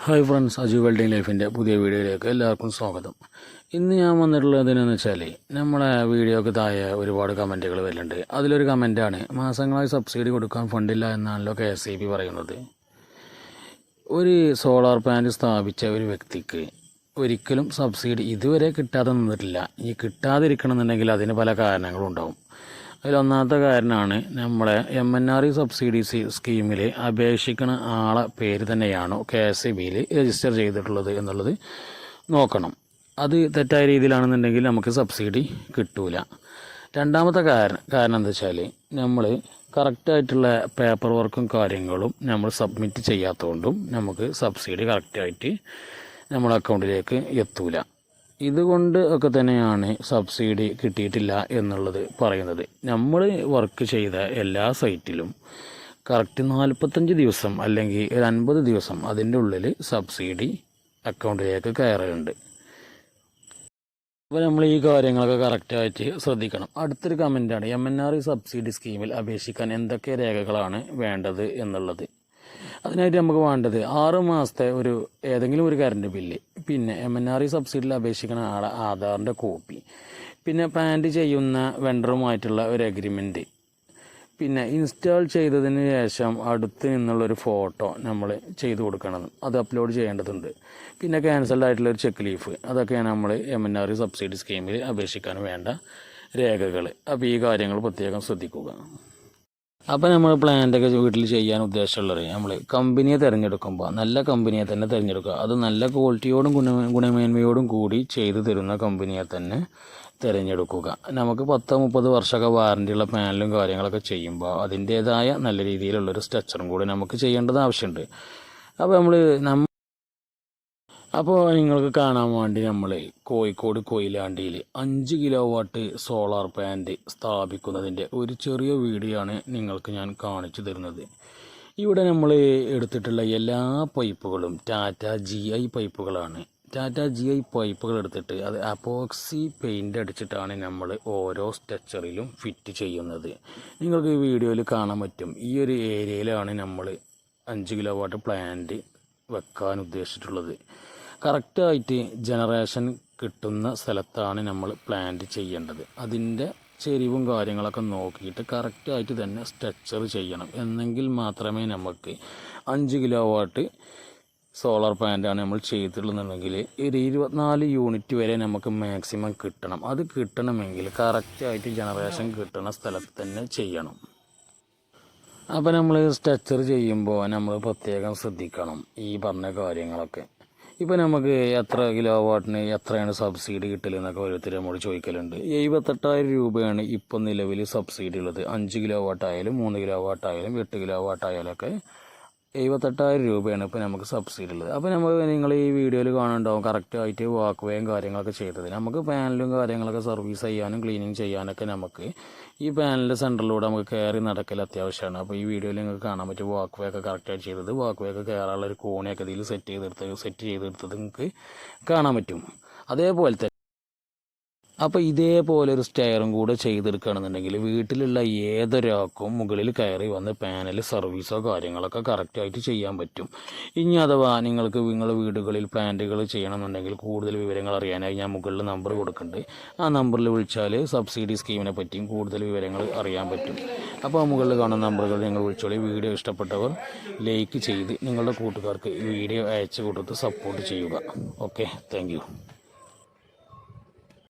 Hi friends, Aju welding ലൈഫിൻ്റെ പുതിയ വീഡിയോയിലേക്ക് എല്ലാവർക്കും സ്വാഗതം. ഇന്ന് ഞാൻ വന്നിട്ടുള്ളത് എന്തിനാണെന്ന് വെച്ചാൽ നമ്മളെ വീഡിയോക്ക് താഴെ ഒരുപാട് കമൻറ്റുകൾ വരുന്നുണ്ട്. അതിലൊരു കമൻറ്റാണ്, മാസങ്ങളായി സബ്സിഡി കൊടുക്കാൻ ഫണ്ടില്ല എന്നാണല്ലോ KSEB പറയുന്നത്. ഒരു സോളാർ പാനൽ സ്ഥാപിച്ച ഒരു വ്യക്തിക്ക് ഒരിക്കലും സബ്സിഡി ഇതുവരെ കിട്ടാതെ നിന്നിട്ടില്ല. ഇനി കിട്ടാതിരിക്കണമെന്നുണ്ടെങ്കിൽ അതിന് പല കാരണങ്ങളും ഉണ്ടാവും. അതിലൊന്നാമത്തെ കാരണമാണ് നമ്മളെ MNRE സബ്സിഡി സ്കീമിൽ അപേക്ഷിക്കുന്ന ആളെ പേര് തന്നെയാണോ KSEBയിൽ രജിസ്റ്റർ ചെയ്തിട്ടുള്ളത് എന്നുള്ളത് നോക്കണം. അത് തെറ്റായ രീതിയിലാണെന്നുണ്ടെങ്കിൽ നമുക്ക് സബ്സിഡി കിട്ടൂല. രണ്ടാമത്തെ കാരണം എന്താ വെച്ചാൽ നമ്മൾ കറക്റ്റായിട്ടുള്ള പേപ്പർ വർക്കും കാര്യങ്ങളും നമ്മൾ സബ്മിറ്റ് ചെയ്യാത്തതുകൊണ്ടും നമുക്ക് സബ്സിഡി കറക്റ്റായിട്ട് നമ്മുടെ അക്കൗണ്ടിലേക്ക് എത്തൂല. ഇതുകൊണ്ട് ഒക്കെ തന്നെയാണ് സബ്സിഡി കിട്ടിയിട്ടില്ല എന്നുള്ളത് പറയുന്നത്. നമ്മൾ വർക്ക് ചെയ്ത എല്ലാ സൈറ്റിലും കറക്റ്റ് 45 ദിവസം അല്ലെങ്കിൽ 50 ദിവസം അതിൻ്റെ ഉള്ളിൽ സബ്സിഡി അക്കൗണ്ടിലേക്ക് കയറുന്നുണ്ട്. അപ്പോൾ നമ്മൾ ഈ കാര്യങ്ങളൊക്കെ കറക്റ്റായിട്ട് ശ്രദ്ധിക്കണം. അടുത്തൊരു കമൻറ്റാണ്, MNRE സബ്സിഡി സ്കീമിൽ അപേക്ഷിക്കാൻ എന്തൊക്കെ രേഖകളാണ് വേണ്ടത് എന്നുള്ളത്. അതിനായിട്ട് നമുക്ക് വേണ്ടത് 6 മാസത്തെ ഏതെങ്കിലും ഒരു കറണ്ട് ബില്ല്, പിന്നെ MNRE സബ്സിഡിയിൽ അപേക്ഷിക്കുന്ന ആളെ ആധാറിൻ്റെ കോപ്പി, പിന്നെ പ്ലാന്റ് ചെയ്യുന്ന വെണ്ടറുമായിട്ടുള്ള ഒരു അഗ്രിമെൻറ്റ്, പിന്നെ ഇൻസ്റ്റാൾ ചെയ്തതിന് ശേഷം അടുത്ത് നിന്നുള്ളൊരു ഫോട്ടോ നമ്മൾ ചെയ്തു കൊടുക്കണം, അത് അപ്ലോഡ് ചെയ്യേണ്ടതുണ്ട്. പിന്നെ ക്യാൻസൽഡ് ആയിട്ടുള്ള ഒരു ചെക്ക് ലീഫ്, അതൊക്കെയാണ് നമ്മൾ MNRE സബ്സിഡി സ്കീമിൽ അപേക്ഷിക്കാൻ വേണ്ട രേഖകൾ. അപ്പോൾ ഈ കാര്യങ്ങൾ പ്രത്യേകം ശ്രദ്ധിക്കുക. അപ്പോൾ നമ്മൾ പ്ലാന്റൊക്കെ വീട്ടിൽ ചെയ്യാൻ ഉദ്ദേശമുള്ളത് നമ്മൾ കമ്പനിയെ തിരഞ്ഞെടുക്കുമ്പോൾ നല്ല കമ്പനിയെ തന്നെ തിരഞ്ഞെടുക്കുക. അത് നല്ല ക്വാളിറ്റിയോടും ഗുണമേന്മയോടും കൂടി ചെയ്തു തരുന്ന കമ്പനിയെ തന്നെ തിരഞ്ഞെടുക്കുക. നമുക്ക് 10-30 വർഷമൊക്കെ വാറൻറ്റിയുള്ള പാനലും കാര്യങ്ങളൊക്കെ ചെയ്യുമ്പോൾ അതിൻ്റേതായ നല്ല രീതിയിലുള്ളൊരു സ്ട്രക്ചറും കൂടി നമുക്ക് ചെയ്യേണ്ടത് ആവശ്യമുണ്ട്. അപ്പോൾ നിങ്ങൾക്ക് കാണാൻ വേണ്ടി നമ്മൾ കോഴിക്കോട് കൊയിലാണ്ടിയിൽ 5 കിലോവാട്ട് സോളാർ പാനൽ സ്ഥാപിക്കുന്നതിൻ്റെ ഒരു ചെറിയ വീഡിയോ ആണ് നിങ്ങൾക്ക് ഞാൻ കാണിച്ചു തരുന്നത്. ഇവിടെ നമ്മൾ എടുത്തിട്ടുള്ള എല്ലാ പൈപ്പുകളും ടാറ്റ GI പൈപ്പുകളാണ്. ടാറ്റ GI പൈപ്പുകൾ എടുത്തിട്ട് അത് അപ്പോക്സി പെയിൻ്റ് അടിച്ചിട്ടാണ് നമ്മൾ ഓരോ സ്ട്രക്ചറിലും ഫിറ്റ് ചെയ്യുന്നത്. നിങ്ങൾക്ക് ഈ വീഡിയോയിൽ കാണാൻ പറ്റും. ഈ ഒരു ഏരിയയിലാണ് നമ്മൾ 5 കിലോവാട്ട് പ്ലാന്റ് വെക്കാൻ ഉദ്ദേശിച്ചിട്ടുള്ളത്. കറക്റ്റായിട്ട് ജനറേഷൻ കിട്ടുന്ന സ്ഥലത്താണ് നമ്മൾ പ്ലാന്റ് ചെയ്യേണ്ടത്. അതിൻ്റെ ചെരിവും കാര്യങ്ങളൊക്കെ നോക്കിയിട്ട് കറക്റ്റായിട്ട് തന്നെ സ്ട്രക്ചർ ചെയ്യണം. എന്നെങ്കിൽ മാത്രമേ നമുക്ക് 5 കിലോവാട്ട് സോളാർ പാനലാണ് നമ്മൾ ചെയ്തിട്ടുള്ളതെന്നുണ്ടെങ്കിൽ ഒരു 24 യൂണിറ്റ് വരെ നമുക്ക് മാക്സിമം കിട്ടണം. അത് കിട്ടണമെങ്കിൽ കറക്റ്റായിട്ട് ജനറേഷൻ കിട്ടുന്ന സ്ഥലത്ത് തന്നെ ചെയ്യണം. അപ്പോൾ നമ്മൾ സ്ട്രക്ചർ ചെയ്യുമ്പോൾ നമ്മൾ പ്രത്യേകം ശ്രദ്ധിക്കണം ഈ പറഞ്ഞ കാര്യങ്ങളൊക്കെ. ഇപ്പോൾ നമുക്ക് എത്ര കിലോവാട്ടിന് എത്രയാണ് സബ്സിഡി കിട്ടലെന്നൊക്കെ ഓരോരുത്തർ നമ്മൾ ചോദിക്കലുണ്ട്. 78,000 രൂപയാണ് ഇപ്പോൾ നിലവിൽ സബ്സിഡി ഉള്ളത്. 5 കിലോവാട്ടായാലും 3 കിലോവാട്ടായാലും 8 കിലോവാട്ടായാലൊക്കെ 78,000 രൂപയാണ് ഇപ്പോൾ നമുക്ക് സബ്സിഡി ഉള്ളത്. അപ്പോൾ നിങ്ങൾ ഈ വീഡിയോയിൽ കാണുന്നുണ്ടാവും കറക്റ്റായിട്ട് വാക്ക് വേയും കാര്യങ്ങളൊക്കെ ചെയ്തത്. നമുക്ക് പാനലും കാര്യങ്ങളൊക്കെ സർവീസ് ചെയ്യാനും ക്ലീനിങ് ചെയ്യാനൊക്കെ നമുക്ക് ഈ പാനലിൻ്റെ സെൻറ്ററിലൂടെ നമുക്ക് കയറി നടക്കൽ അത്യാവശ്യമാണ്. അപ്പോൾ ഈ വീഡിയോയിൽ നിങ്ങൾക്ക് കാണാൻ പറ്റും വാക്ക് വേ ഒക്കെ കറക്റ്റായിട്ട് ചെയ്തത്. വാക്ക് വേ ഒക്കെ കയറാനുള്ള ഒരു കോണിയൊക്കെ ഇതിൽ സെറ്റ് ചെയ്തെടുത്തത് നിങ്ങൾക്ക് കാണാൻ പറ്റും. അതേപോലെ തന്നെ അപ്പോൾ ഇതേപോലെ ഒരു സ്റ്റെയറും കൂടെ ചെയ്തെടുക്കുകയാണെന്നുണ്ടെങ്കിൽ വീട്ടിലുള്ള ഏതൊരാൾക്കും മുകളിൽ കയറി വന്ന് പാനൽ സർവീസോ കാര്യങ്ങളൊക്കെ കറക്റ്റായിട്ട് ചെയ്യാൻ പറ്റും. ഇനി അഥവാ നിങ്ങൾക്ക് നിങ്ങളുടെ വീടുകളിൽ പ്ലാന്റുകൾ ചെയ്യണമെന്നുണ്ടെങ്കിൽ കൂടുതൽ വിവരങ്ങൾ അറിയാനായി ഞാൻ മുകളിൽ നമ്പർ കൊടുക്കുന്നുണ്ട്. ആ നമ്പറിൽ വിളിച്ചാൽ സബ്സിഡി സ്കീമിനെ പറ്റിയും കൂടുതൽ വിവരങ്ങൾ അറിയാൻ പറ്റും. അപ്പോൾ ആ മുകളിൽ കാണുന്ന നമ്പറുകൾ നിങ്ങൾ വിളിച്ചോളി. വീഡിയോ ഇഷ്ടപ്പെട്ടവർ ലൈക്ക് ചെയ്ത് നിങ്ങളുടെ കൂട്ടുകാർക്ക് വീഡിയോ അയച്ചു കൊടുത്ത് സപ്പോർട്ട് ചെയ്യുക. Okay, thank you.